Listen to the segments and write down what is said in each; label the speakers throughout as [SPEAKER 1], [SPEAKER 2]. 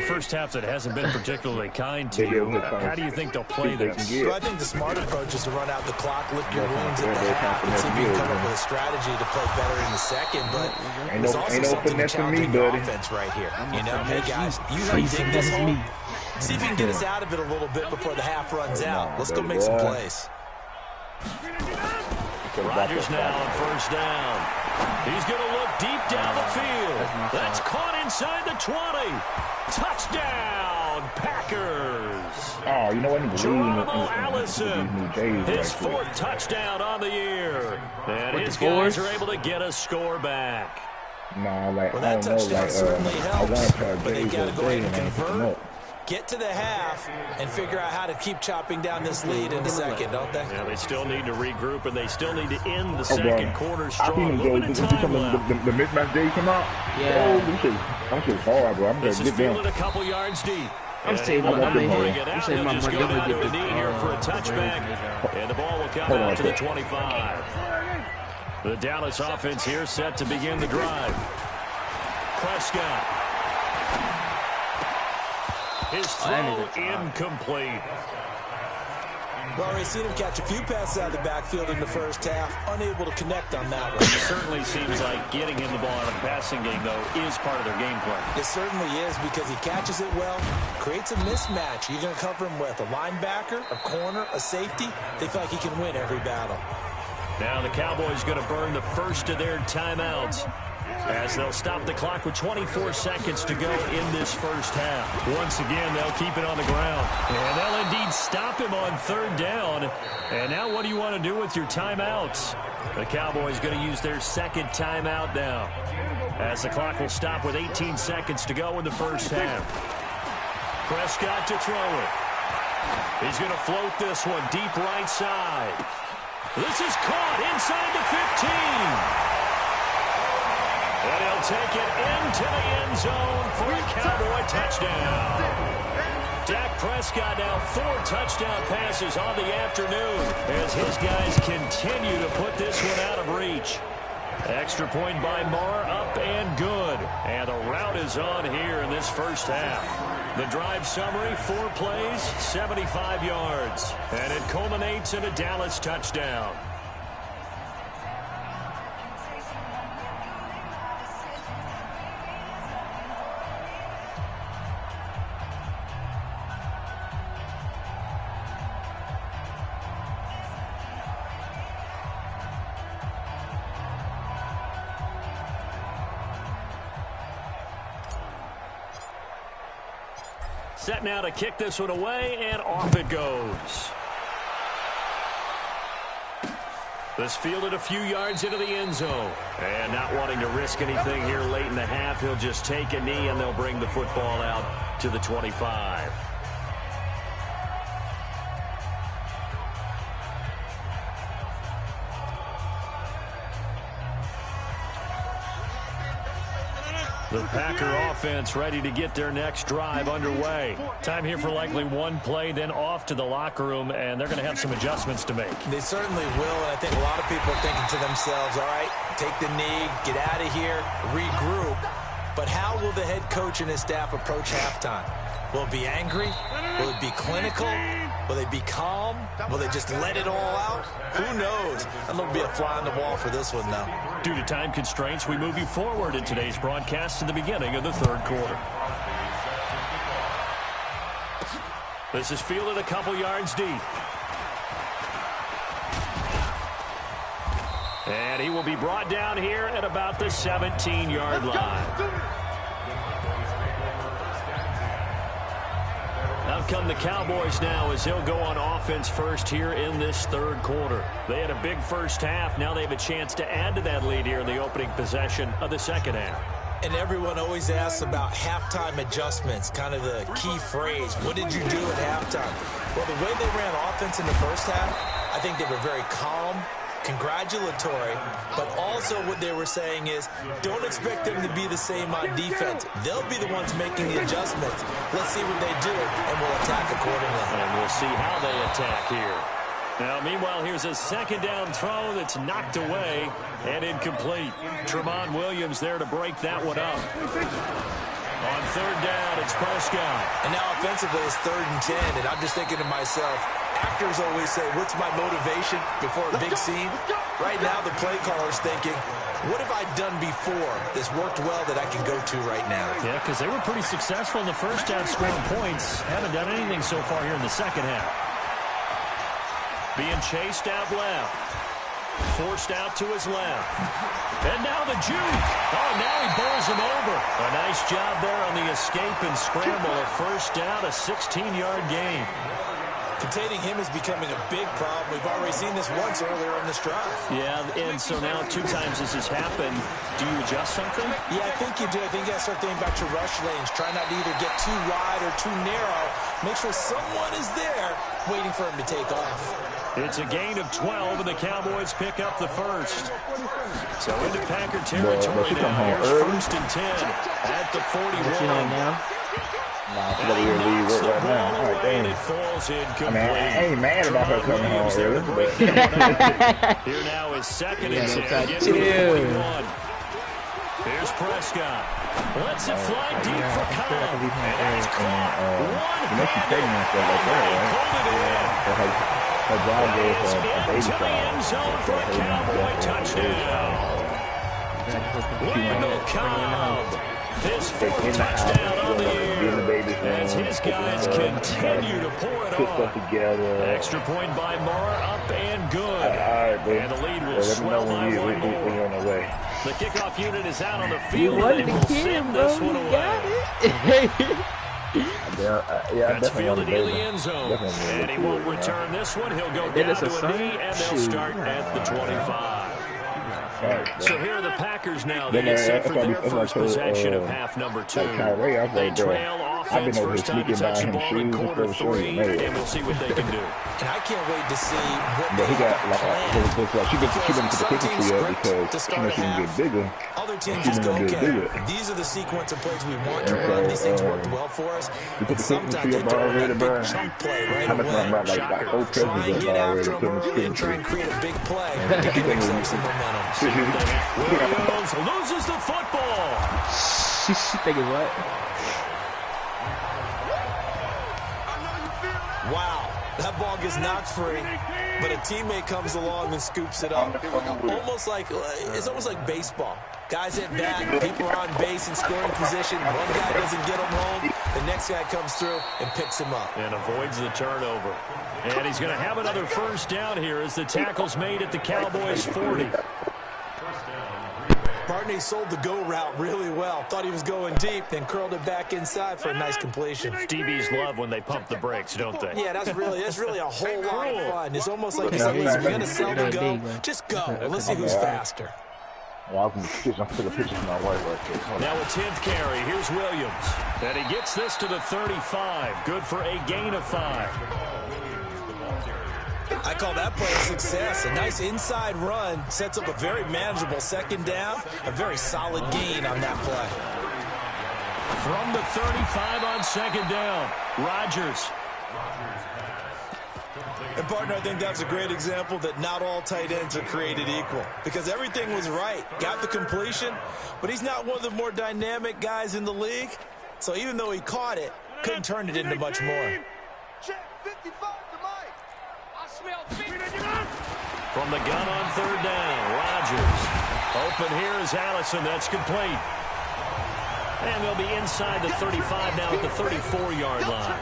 [SPEAKER 1] first half that hasn't been particularly kind to you. How do you think they'll play this?
[SPEAKER 2] Well, I think the smart approach is to run out the clock, lick your wounds at the half, and see if you can come up with a strategy to play better in the second. But there's also something challenging your offense right here. You know, hey, guys, you know you take this home. See if you can get us out of it a little bit before the half runs out. Let's go make some plays.
[SPEAKER 1] Rodgers now on first down. He's going to look deep down the field. That's caught inside the 20. Touchdown, Packers.
[SPEAKER 3] Oh, you know what?
[SPEAKER 1] Geronimo Allison, his fourth touchdown on the year. And his guys are able to get a score back.
[SPEAKER 3] Nah, like,
[SPEAKER 2] well, that touchdown certainly helps, but they've got to go ahead and convert. Get to the half and figure out how to keep chopping down this lead in the second, don't they?
[SPEAKER 1] Yeah, they still need to regroup, and they still need to end the second quarter strong.
[SPEAKER 3] The mismatch day come out?
[SPEAKER 4] Yeah.
[SPEAKER 3] I'm just hard, bro. I'm
[SPEAKER 1] this
[SPEAKER 3] just
[SPEAKER 1] is fielded a couple yards deep.
[SPEAKER 4] I'm saving my money.
[SPEAKER 1] I'm saving my money. Go down to a knee here for a touchback, and the ball will come out to the 25. The Dallas offense here set to begin the drive. Prescott. His throw incomplete.
[SPEAKER 2] Well, we've seen him catch a few passes out of the backfield in the first half, unable to connect on that one.
[SPEAKER 1] It certainly seems like getting him the ball in the passing game, though, is part of their game plan.
[SPEAKER 2] It certainly is because he catches it well, creates a mismatch. You're going to cover him with a linebacker, a corner, a safety. They feel like he can win every battle.
[SPEAKER 1] Now the Cowboys going to burn the first of their timeouts, as they'll stop the clock with 24 seconds to go in this first half. Once again, they'll keep it on the ground. And they'll indeed stop him on third down. And now what do you want to do with your timeouts? The Cowboys going to use their second timeout now, as the clock will stop with 18 seconds to go in the first half. Prescott to throw it. He's going to float this one deep right side. This is caught inside the 15. And he'll take it into the end zone for a Cowboy touchdown. Dak Prescott now 4 touchdown passes on the afternoon as his guys continue to put this one out of reach. Extra point by Marr, up and good. And the route is on here in this first half. The drive summary, 4 plays, 75 yards. And it culminates in a Dallas touchdown. Set now to kick this one away, and off it goes. This fielded a few yards into the end zone. And not wanting to risk anything here late in the half, he'll just take a knee, and they'll bring the football out to the 25. The Packer offense ready to get their next drive underway. Time here for likely one play, then off to the locker room, and they're going to have some adjustments to make.
[SPEAKER 2] They certainly will, and I think a lot of people are thinking to themselves, all right, take the knee, get out of here, regroup. But how will the head coach and his staff approach halftime? Will it be angry? Will it be clinical? Will they be calm? Will they just let it all out? Who knows? That'll be a fly on the wall for this one, though.
[SPEAKER 1] Due to time constraints, we move you forward in today's broadcast to the beginning of the third quarter. This is fielded a couple yards deep. And he will be brought down here at about the 17-yard line. Out come the Cowboys now as they'll go on offense first here in this third quarter. They had a big first half. Now they have a chance to add to that lead here in the opening possession of the second half.
[SPEAKER 2] And everyone always asks about halftime adjustments, kind of the key phrase. What did you do at halftime? Well, the way they ran offense in the first half, I think they were very calm, congratulatory, but also what they were saying is don't expect them to be the same on defense. They'll be the ones making the adjustments. Let's see what they do, and we'll attack accordingly.
[SPEAKER 1] And we'll see how they attack here. Now, meanwhile, here's a second down throw that's knocked away and incomplete. Tremont Williams there to break that one up. On third down, it's Prescott.
[SPEAKER 2] And now offensively, it's 3rd and 10, and I'm just thinking to myself, actors always say, what's my motivation before a big scene? Right now, the play caller's thinking, what have I done before that's worked well that I can go to right now?
[SPEAKER 1] Yeah, because they were pretty successful in the first half scoring points. Haven't done anything so far here in the second half. Being chased out left. Forced out to his left. And now the juke. Oh, now he bowls him over. A nice job there on the escape and scramble. A first down, a 16-yard gain.
[SPEAKER 2] Containing him is becoming a big problem. We've already seen this once earlier in this drive.
[SPEAKER 1] Yeah, and so now 2 times this has happened. Do you adjust something?
[SPEAKER 2] Yeah, I think you do. I think you got to start thinking about your rush lanes. Try not to either get too wide or too narrow. Make sure someone is there waiting for him to take off.
[SPEAKER 1] It's a gain of 12, and the Cowboys pick up the first. So into Packer territory now. Here's 1st and 10 at the 41.
[SPEAKER 3] Nah, she better leave work right now. All right, damn. I mean, I ain't mad about her coming home early, but...
[SPEAKER 1] Here now is 2nd and 10. Get to the 41. Here's Prescott. Lets it fly deep for Cobb. And it's caught.
[SPEAKER 3] Her job goes
[SPEAKER 1] into the end zone for a Cowboy touchdown. Wendell Cobb. His 4th touchdown on the year as his guys continue to pour it on. Extra point by Marr, up and good. And the lead will swell by 1 more. The kickoff unit is out on the field. They will send this one away. That's fielded in the end zone. And he won't return this one. He'll go down to a knee, and they'll start at the 25. So here are the Packers now. They get set for their first possession of half number 2. They trail offense first time to touch the ball in quarter 3, and we'll see what they can do.
[SPEAKER 2] And I can't wait to see what
[SPEAKER 3] he got. She been to the kicking field because she knows she can get bigger.
[SPEAKER 2] Other teams just go, okay, these are the sequence of plays we want to run. These things worked well for us. And sometimes they throw that big chunk play right away. Try and get after them early and try and create a big play to give themselves some momentum.
[SPEAKER 1] Williams loses the football.
[SPEAKER 4] She thinking what?
[SPEAKER 2] Wow, that ball gets knocked free, but a teammate comes along and scoops it up. It's almost like baseball. Guys at bat, people are on base in scoring position. One guy doesn't get him home. The next guy comes through and picks him up.
[SPEAKER 1] And avoids the turnover. And he's going to have another first down here as the tackle's made at the Cowboys' 40.
[SPEAKER 2] Barney sold the go route really well. Thought he was going deep, then curled it back inside for a nice completion.
[SPEAKER 1] DBs love when they pump the brakes, don't they?
[SPEAKER 2] Yeah, that's really a whole lot of fun. It's almost like you said, listen, we're going to sell the go. Just go. Let's see who's faster.
[SPEAKER 3] Yeah, I'm taking a picture of my wife right there.
[SPEAKER 1] Now a 10th carry. Here's Williams. And he gets this to the 35. Good for a gain of 5.
[SPEAKER 2] I call that play a success. A nice inside run sets up a very manageable 2nd down. A very solid gain on that play.
[SPEAKER 1] From the 35 on 2nd down, Rodgers.
[SPEAKER 2] And, partner, I think that's a great example that not all tight ends are created equal. Because everything was right. Got the completion, but he's not one of the more dynamic guys in the league. So even though he caught it, couldn't turn it into much more.
[SPEAKER 1] From the gun on 3rd down, Rodgers. Open here is Allison. That's complete. And they'll be inside the 35 now at the 34-yard line.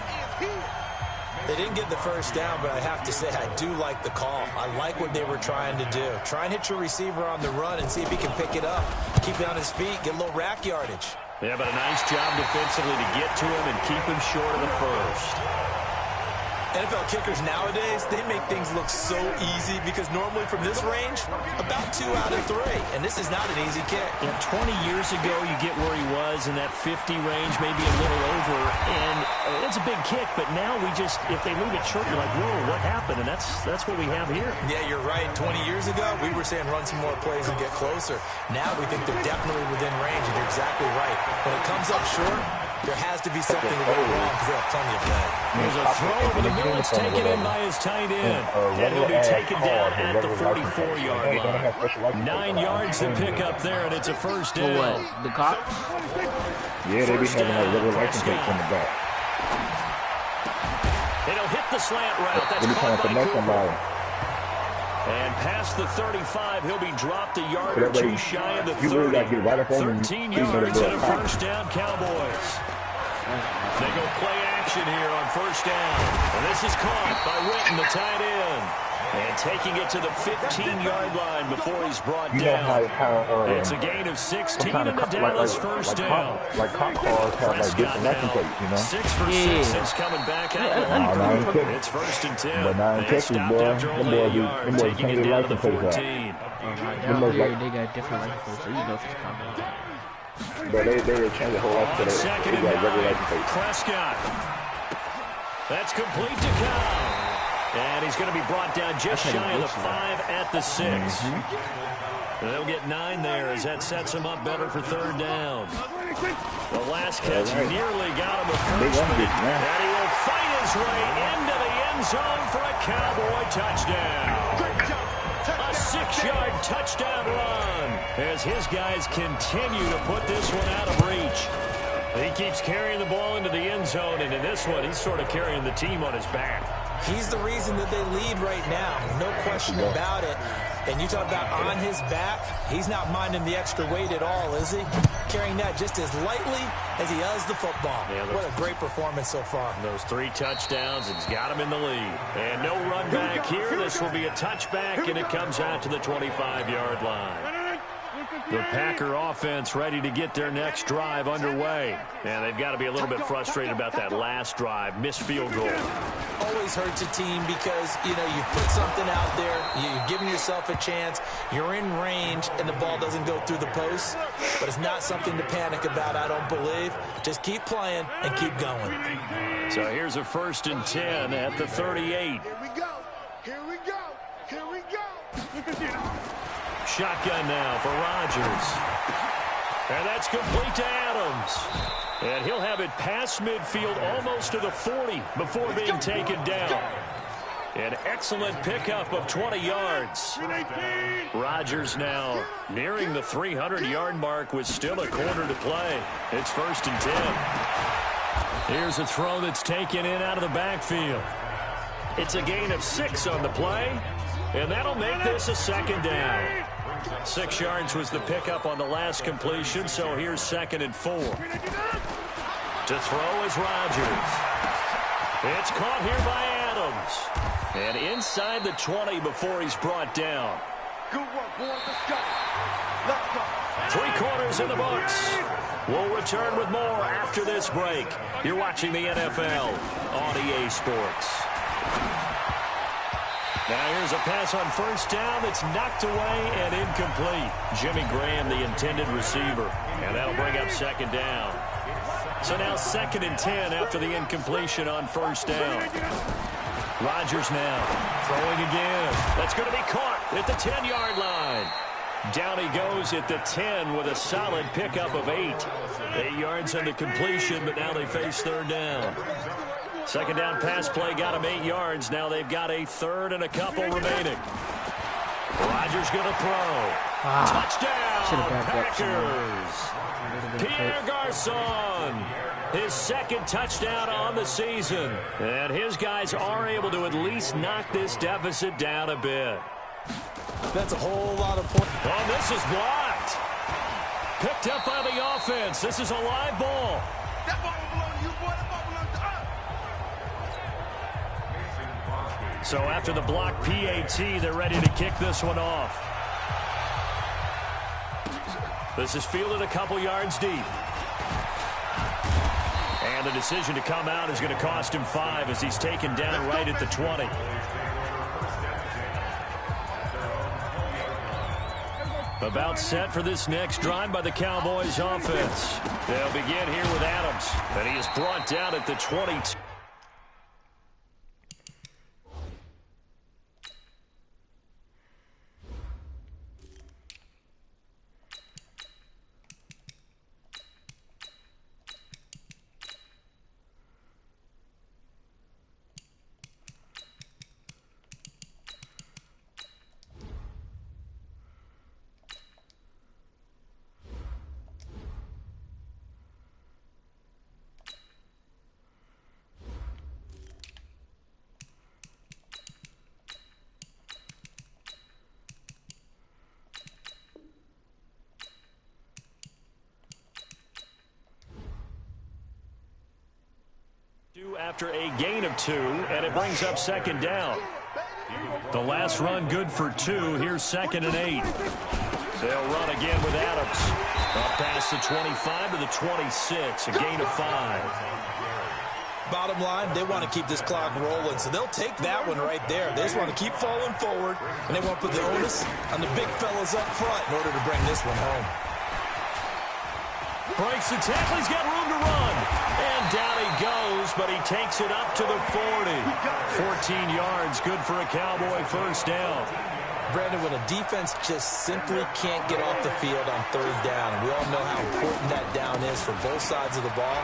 [SPEAKER 2] They didn't get the first down, but I have to say I do like the call. I like what they were trying to do. Try and hit your receiver on the run and see if he can pick it up. Keep it on his feet, get a little rack yardage.
[SPEAKER 1] Yeah, but a nice job defensively to get to him and keep him short of the first.
[SPEAKER 2] NFL kickers nowadays, they make things look so easy because normally from this range, about 2 out of 3. And this is not an easy kick.
[SPEAKER 1] Yeah, 20 years ago, you get where he was in that 50 range, maybe a little over. And it's a big kick, but now we just, if they leave it short, you're like, whoa, what happened? And that's what we have here.
[SPEAKER 2] Yeah, you're right. 20 years ago, we were saying run some more plays and get closer. Now we think they're definitely within range, and you're exactly right. When it comes up short, there has to be something to go wrong because they have plenty of play.
[SPEAKER 1] There's a throw over the middle. It's taken in by his tight end. And he'll be taken down at the 44-yard line. 9 yards to pick up there, and it's a first down.
[SPEAKER 4] For what? The cop?
[SPEAKER 3] Yeah, they be having like regular license plates
[SPEAKER 1] Prescott.
[SPEAKER 3] on the back.
[SPEAKER 1] It'll hit the slant route. That's
[SPEAKER 3] They be trying
[SPEAKER 1] caught
[SPEAKER 3] to
[SPEAKER 1] by
[SPEAKER 3] finesse
[SPEAKER 1] Cooper.
[SPEAKER 3] somebody.
[SPEAKER 1] And past the 35, he'll be dropped a yard
[SPEAKER 3] So
[SPEAKER 1] or
[SPEAKER 3] that way,
[SPEAKER 1] two shy of the
[SPEAKER 3] you
[SPEAKER 1] 30.
[SPEAKER 3] really got to get right up on them.
[SPEAKER 1] 13 yards and a first down, Cowboys. They go play action here on first down. And this is caught by Witten, the tight end. And taking it to the 15-yard line before he's brought
[SPEAKER 3] You know
[SPEAKER 1] down.
[SPEAKER 3] how
[SPEAKER 1] It's a gain of 16 and a Dallas first down.
[SPEAKER 3] Like cop cars have like different license plates, you know?
[SPEAKER 1] 6 for 6 since coming back out of the locker room. It's first and 10.
[SPEAKER 3] But now in
[SPEAKER 1] They
[SPEAKER 3] Texas,
[SPEAKER 1] stopped
[SPEAKER 3] boy,
[SPEAKER 1] after
[SPEAKER 3] them
[SPEAKER 1] only a
[SPEAKER 3] boys
[SPEAKER 1] yard, taking
[SPEAKER 3] change
[SPEAKER 1] it
[SPEAKER 3] their
[SPEAKER 1] down to the
[SPEAKER 3] license plates
[SPEAKER 1] 14.
[SPEAKER 4] Down here, they got different license plates, so you know if it's coming.
[SPEAKER 3] But they change the whole license plate.
[SPEAKER 1] Second
[SPEAKER 3] They
[SPEAKER 1] and
[SPEAKER 3] got regular
[SPEAKER 1] 9.
[SPEAKER 3] license plates.
[SPEAKER 1] Prescott. That's complete to Cobb. And he's going to be brought down just shy of the 5 at the 6. They'll get 9 there as that sets him up better for third down. The last catch nearly got him a first, and he will fight his way into the end zone for a Cowboy touchdown. A 6-yard touchdown run as his guys continue to put this one out of reach. He keeps carrying the ball into the end zone, and in this one, he's sort of carrying the team on his back.
[SPEAKER 2] He's the reason that they lead right now. No question about it. And you talk about on his back, he's not minding the extra weight at all, is he? Carrying that just as lightly as he does the football. Yeah, what a great performance so far.
[SPEAKER 1] Those 3 touchdowns, it's got him in the lead. And no run back here. This will be a touchback, and it comes out to the 25-yard line. The Packer offense ready to get their next drive underway. And they've got to be a little bit frustrated about that last drive, missed field goal.
[SPEAKER 2] Always hurts a team because, you know, you put something out there, you're giving yourself a chance, you're in range, and the ball doesn't go through the post. But it's not something to panic about, I don't believe. Just keep playing and keep going.
[SPEAKER 1] So here's a 1st and 10 at the 38.
[SPEAKER 5] Here we go. Here we go. Here we go.
[SPEAKER 1] Shotgun now for Rodgers. And that's complete to Adams. And he'll have it past midfield almost to the 40 before being taken down. An excellent pickup of 20 yards. Rodgers now nearing the 300-yard mark with still a quarter to play. It's 1st and 10. Here's a throw that's taken in out of the backfield. It's a gain of 6 on the play, and that'll make this a 2nd down. 6 yards was the pickup on the last completion, so here's 2nd and 4. To throw is Rodgers. It's caught here by Adams. And inside the 20 before he's brought down.
[SPEAKER 5] Good work, boys. Let's go. Let's go.
[SPEAKER 1] 3 quarters in the books. We'll return with more after this break. You're watching the NFL on EA Sports. Now here's a pass on 1st down that's knocked away and incomplete. Jimmy Graham, the intended receiver. And that'll bring up 2nd down. So now 2nd and 10 after the incompletion on 1st down. Rodgers now throwing again. That's going to be caught at the 10-yard line. Down he goes at the 10 with a solid pickup of 8. 8 yards on the completion, but now they face 3rd down. 2nd down pass play got them 8 yards. Now they've got a 3rd and a couple remaining. Rodgers going to throw. Touchdown, Packers. Pierre Garçon, his 2nd touchdown on the season. And his guys are able to at least knock this deficit down a bit.
[SPEAKER 2] That's a whole lot of points.
[SPEAKER 1] Oh, this is blocked. Picked up by the offense. This is a live ball.
[SPEAKER 5] That ball will belong to you, boy. That ball belongs to us.
[SPEAKER 1] So after the block PAT, they're ready to kick this one off. This is fielded a couple yards deep. And the decision to come out is going to cost him 5 as he's taken down right at the 20. About set for this next drive by the Cowboys offense. They'll begin here with Adams, and he is brought down at the 22. after a gain of 2, and it brings up second down. The last run good for 2. Here's 2nd and 8. They'll run again with Adams. Up past the 25 to the 26, a gain of 5.
[SPEAKER 2] Bottom line, they want to keep this clock rolling, so they'll take that one right there. They just want to keep falling forward, and they want to put the onus on the big fellas up front in order to bring this one home.
[SPEAKER 1] Breaks the tackle. He's got room to run. And down he goes, but he takes it up to the 40. 14 yards, good for a Cowboy first down.
[SPEAKER 2] Brandon, when a defense just simply can't get off the field on 3rd down, and we all know how important that down is for both sides of the ball,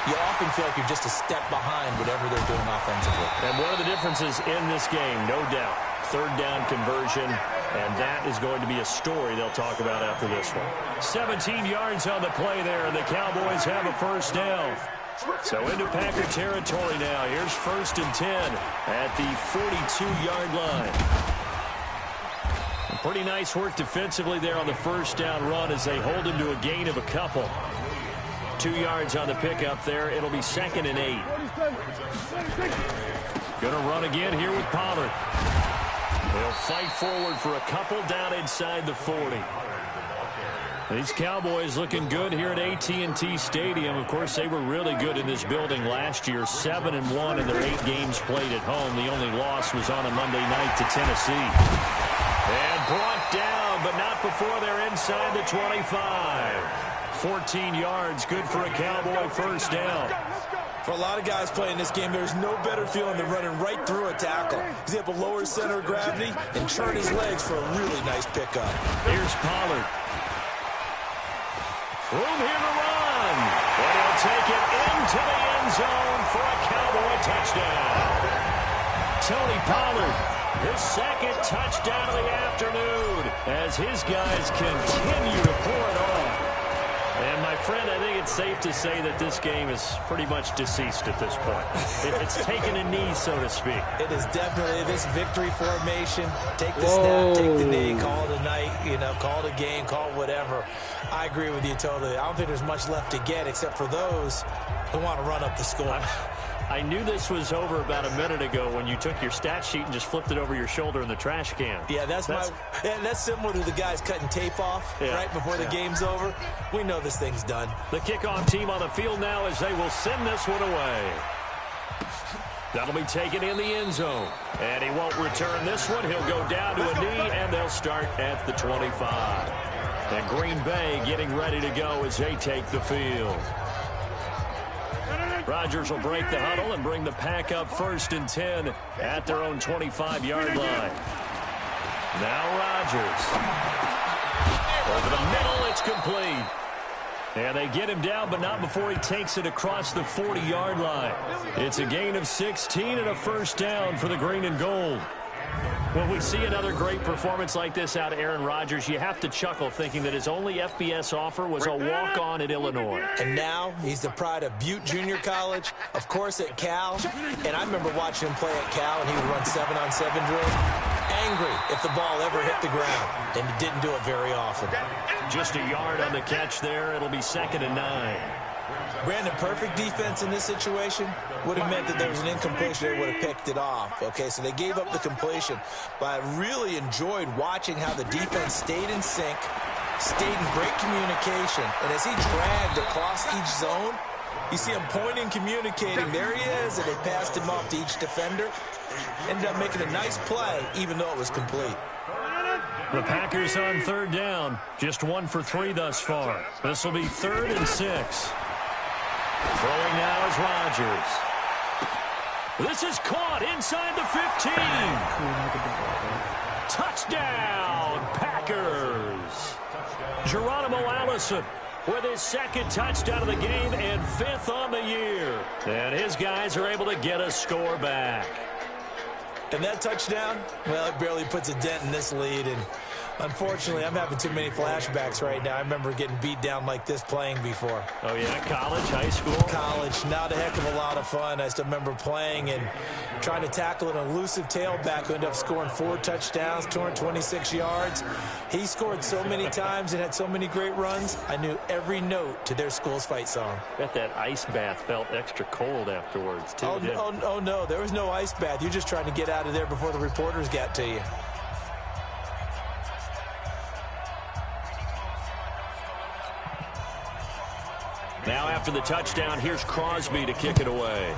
[SPEAKER 2] you often feel like you're just a step behind whatever they're doing offensively.
[SPEAKER 1] And one of the differences in this game, no doubt, 3rd down conversion, and that is going to be a story they'll talk about after this one. 17 yards on the play there, and the Cowboys have a first down. So into Packer territory now. Here's 1st and 10 at the 42-yard line. Pretty nice work defensively there on the first down run as they hold him to a gain of a couple. 2 yards on the pickup there. It'll be 2nd and 8. Going to run again here with Pollard. They'll fight forward for a couple down inside the 40. These Cowboys looking good here at AT&T Stadium. Of course, they were really good in this building last year. 7-1 in their 8 games played at home. The only loss was on a Monday night to Tennessee. And brought down, but not before they're inside the 25. 14 yards, good for a Cowboy first down.
[SPEAKER 2] For a lot of guys playing this game, there's no better feeling than running right through a tackle. He's able to lower his center of gravity and turn his legs for a really nice pickup.
[SPEAKER 1] Here's Pollard. Room here to run. And he'll take it into the end zone for a Cowboy touchdown. Tony Pollard, his 2nd touchdown of the afternoon as his guys continue to pour it on. And, my friend, I think it's safe to say that this game is pretty much deceased at this point. It's taken a knee, so to speak.
[SPEAKER 2] It is definitely this victory formation. Take the snap, take the knee, call it a night, call it a game, call it whatever. I agree with you totally. I don't think there's much left to get except for those who want to run up the score.
[SPEAKER 1] I knew this was over about a minute ago when you took your stat sheet and just flipped it over your shoulder in the trash can.
[SPEAKER 2] Yeah, that's similar to the guys cutting tape off right before the game's over. We know this thing's done.
[SPEAKER 1] The kickoff team on the field now as they will send this one away. That'll be taken in the end zone. And he won't return this one. He'll go down to a knee, and they'll start at the 25. And Green Bay getting ready to go as they take the field. Rodgers will break the huddle and bring the pack up 1st and 10 at their own 25-yard line. Now Rodgers. Over the middle, it's complete. And they get him down, but not before he takes it across the 40-yard line. It's a gain of 16 and a first down for the green and gold. When we see another great performance like this out of Aaron Rodgers, you have to chuckle thinking that his only FBS offer was a walk-on at Illinois.
[SPEAKER 2] And now he's the pride of Butte Junior College, of course at Cal. And I remember watching him play at Cal, and he would run 7-on-7 drills. Angry if the ball ever hit the ground, and he didn't do it very often.
[SPEAKER 1] Just a yard on the catch there. It'll be 2nd and 9.
[SPEAKER 2] Brandon, perfect defense in this situation would have meant that there was an incompletion. They would have picked it off. Okay, so they gave up the completion. But I really enjoyed watching how the defense stayed in sync, stayed in great communication. And as he dragged across each zone, you see him pointing, communicating. There he is, and they passed him off to each defender. Ended up making a nice play, even though it was complete.
[SPEAKER 1] The Packers on 3rd down. Just 1 for 3 thus far. This will be 3rd and 6. Throwing now is Rodgers. This is caught inside the 15. Touchdown, Packers. Geronimo Allison with his 2nd touchdown of the game and 5th on the year. And his guys are able to get a score back.
[SPEAKER 2] And that touchdown, well, it barely puts a dent in this lead. And Unfortunately, I'm having too many flashbacks right now. I remember getting beat down like this playing before.
[SPEAKER 1] Oh, yeah? College, high school?
[SPEAKER 2] College. Not a heck of a lot of fun. I still remember playing and trying to tackle an elusive tailback who ended up scoring 4 touchdowns, 226 yards. He scored so many times and had so many great runs, I knew every note to their school's fight song.
[SPEAKER 1] Bet that ice bath felt extra cold afterwards, too.
[SPEAKER 2] Oh, no. There was no ice bath. You're just trying to get out of there before the reporters got to you.
[SPEAKER 1] Now after the touchdown, here's Crosby to kick it away.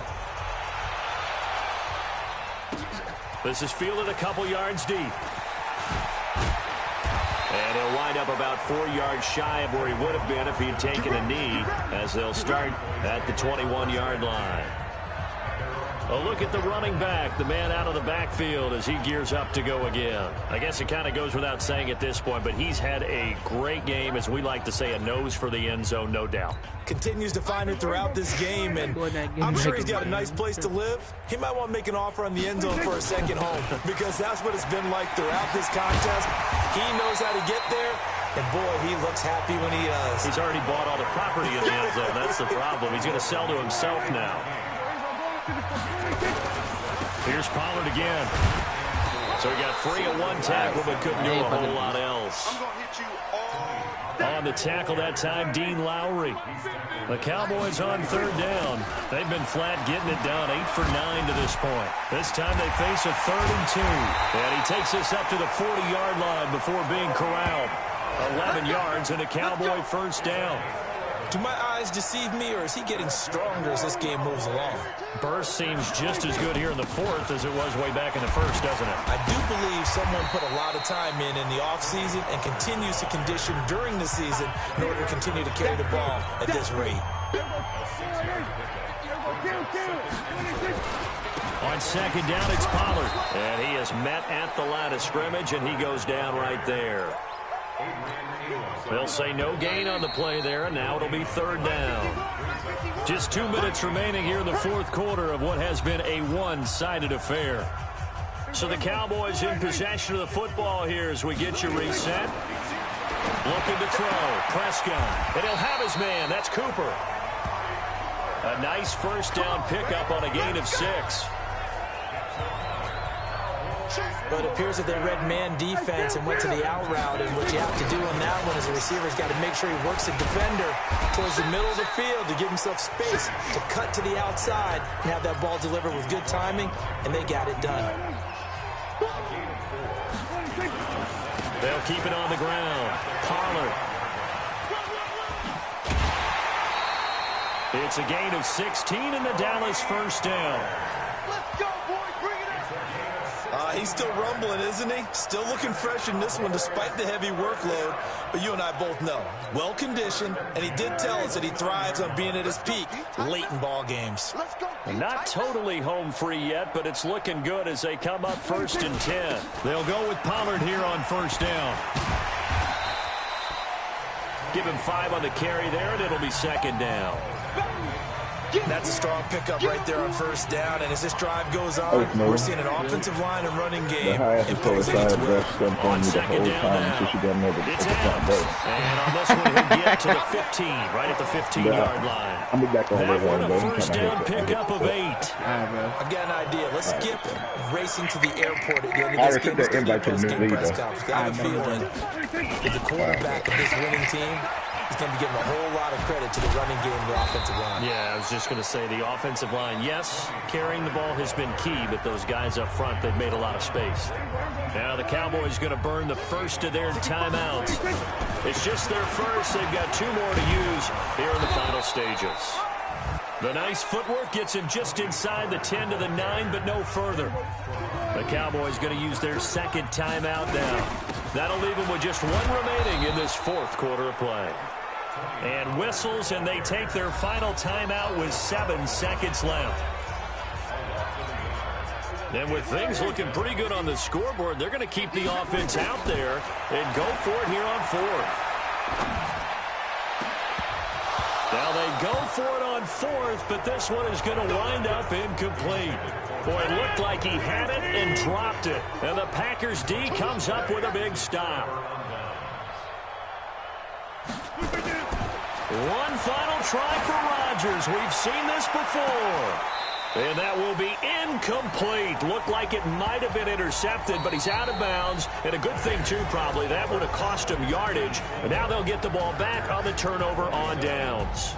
[SPEAKER 1] This is fielded a couple yards deep. And he'll wind up about 4 yards shy of where he would have been if he had taken a knee, as they'll start at the 21-yard line. A look at the running back, the man out of the backfield as he gears up to go again. I guess it kind of goes without saying at this point, but he's had a great game, as we like to say, a nose for the end zone, no doubt.
[SPEAKER 2] Continues to find it throughout this game, and I'm sure he's got a nice place to live. He might want to make an offer on the end zone for a second home, because that's what it's been like throughout this contest. He knows how to get there, and boy, he looks happy when he does.
[SPEAKER 1] He's already bought all the property in the end zone. That's the problem. He's going to sell to himself now. Here's Pollard again. So he got free of one tackle, but couldn't do a whole lot else. On the tackle that time, Dean Lowry. The Cowboys on third down. They've been flat getting it down, 8 for 9 to this point. This time they face a 3rd and 2. And he takes us up to the 40-yard line before being corralled. 11 yards and a Cowboy first down.
[SPEAKER 2] Do my eyes deceive me, or is he getting stronger as this game moves along?
[SPEAKER 1] Burst seems just as good here in the 4th as it was way back in the 1st, doesn't it?
[SPEAKER 2] I do believe someone put a lot of time in the offseason and continues to condition during the season in order to continue to carry the ball at this rate.
[SPEAKER 1] On second down, it's Pollard. And he is met at the line of scrimmage, and he goes down right there. They'll say no gain on the play there, and now it'll be 3rd down. Just 2 minutes remaining here in the 4th quarter of what has been a one-sided affair. So the Cowboys in possession of the football here as we get you reset. Looking to throw. Prescott. And he'll have his man. That's Cooper. A nice first down pickup on a gain of 6.
[SPEAKER 2] But it appears that they read man defense and went to the out route, and what you have to do on that one is the receiver's got to make sure he works the defender towards the middle of the field to give himself space to cut to the outside and have that ball delivered with good timing, and they got it done.
[SPEAKER 1] They'll keep it on the ground. Pollard. It's a gain of 16 and the Dallas first down.
[SPEAKER 5] Let's go, boys. Bring it in.
[SPEAKER 2] He's still rumbling, isn't he? Still looking fresh in this one despite the heavy workload. But you and I both know, well-conditioned, and he did tell us that he thrives on being at his peak late in ball games.
[SPEAKER 5] Let's go.
[SPEAKER 1] Not totally home free yet, but it's looking good as they come up 1st and 10. They'll go with Pollard here on first down. Give him 5 on the carry there, and it'll be 2nd down.
[SPEAKER 2] That's a strong pickup right there on first down, and as this drive goes on, we're seeing an offensive line and running game.
[SPEAKER 3] On
[SPEAKER 1] second down now, it's Adams, and on this one he'll get to the 15, right at the 15-yard line.
[SPEAKER 3] I'll be back on
[SPEAKER 1] that one a first down pickup of 8.
[SPEAKER 2] I've got an idea. Let's skip racing to the airport at the end of this game. Let's get to post-game press conference. I have a feeling that the quarterback of this winning team is going to be giving a whole lot of credit to the running game and the offensive line.
[SPEAKER 1] Yeah, I was just going to say the offensive line, yes, carrying the ball has been key, but those guys up front, they've made a lot of space. Now the Cowboys going to burn the first of their timeouts. It's just their first. They've got 2 more to use here in the final stages. The nice footwork gets him just inside the 10 to the 9, but no further. The Cowboys going to use their 2nd timeout now. That'll leave them with just 1 remaining in this 4th quarter of play. And whistles, and they take their final timeout with 7 seconds left. And with things looking pretty good on the scoreboard, they're going to keep the offense out there and go for it here on 4th. Now they go for it on fourth, but this one is going to wind up incomplete. Boy, it looked like he had it and dropped it. And the Packers D comes up with a big stop. One final try for Rodgers. We've seen this before. And that will be incomplete. Looked like it might have been intercepted, but he's out of bounds. And a good thing, too, probably. That would have cost him yardage. And now they'll get the ball back on the turnover on downs.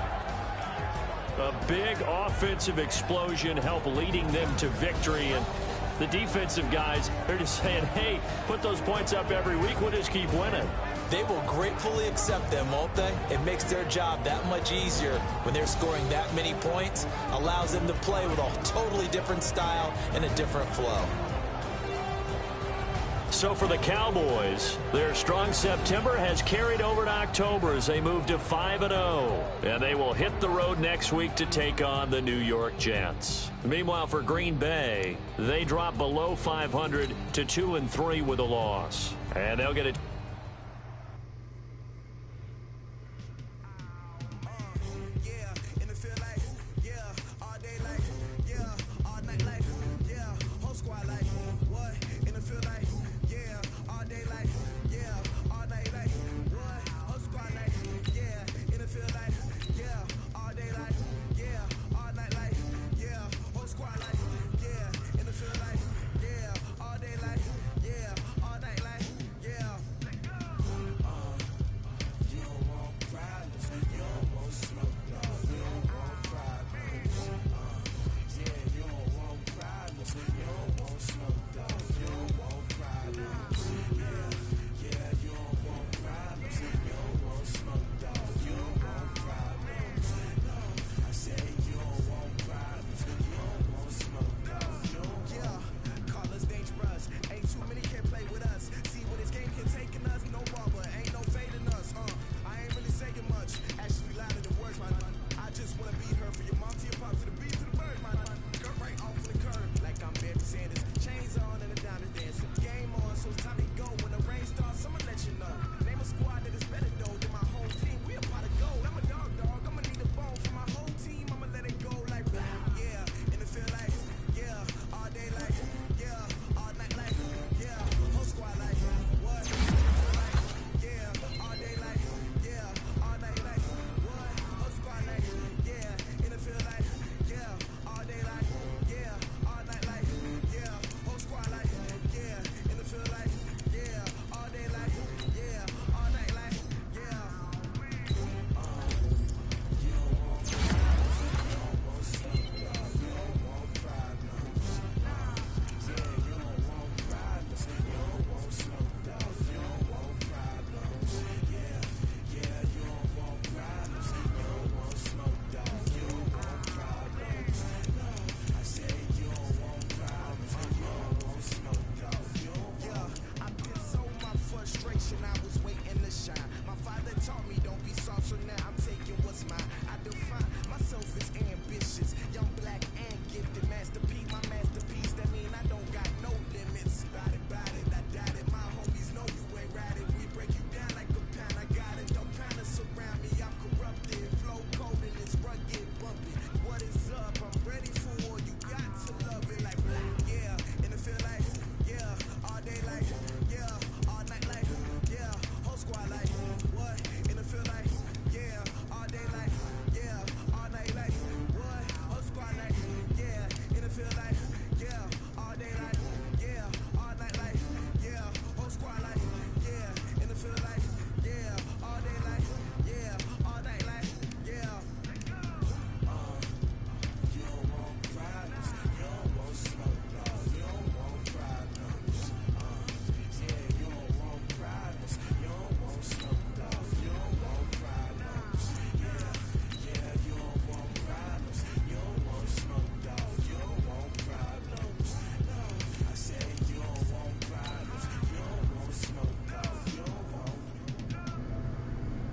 [SPEAKER 1] A big offensive explosion helped leading them to victory. And the defensive guys, they're just saying, hey, put those points up every week. We'll just keep winning.
[SPEAKER 2] They will gratefully accept them, won't they? It makes their job that much easier when they're scoring that many points. Allows them to play with a totally different style and a different flow.
[SPEAKER 1] So for the Cowboys, their strong September has carried over to October as they move to 5-0. And they will hit the road next week to take on the New York Jets. Meanwhile, for Green Bay, they drop below 500 to 2-3 with a loss. And they'll get it.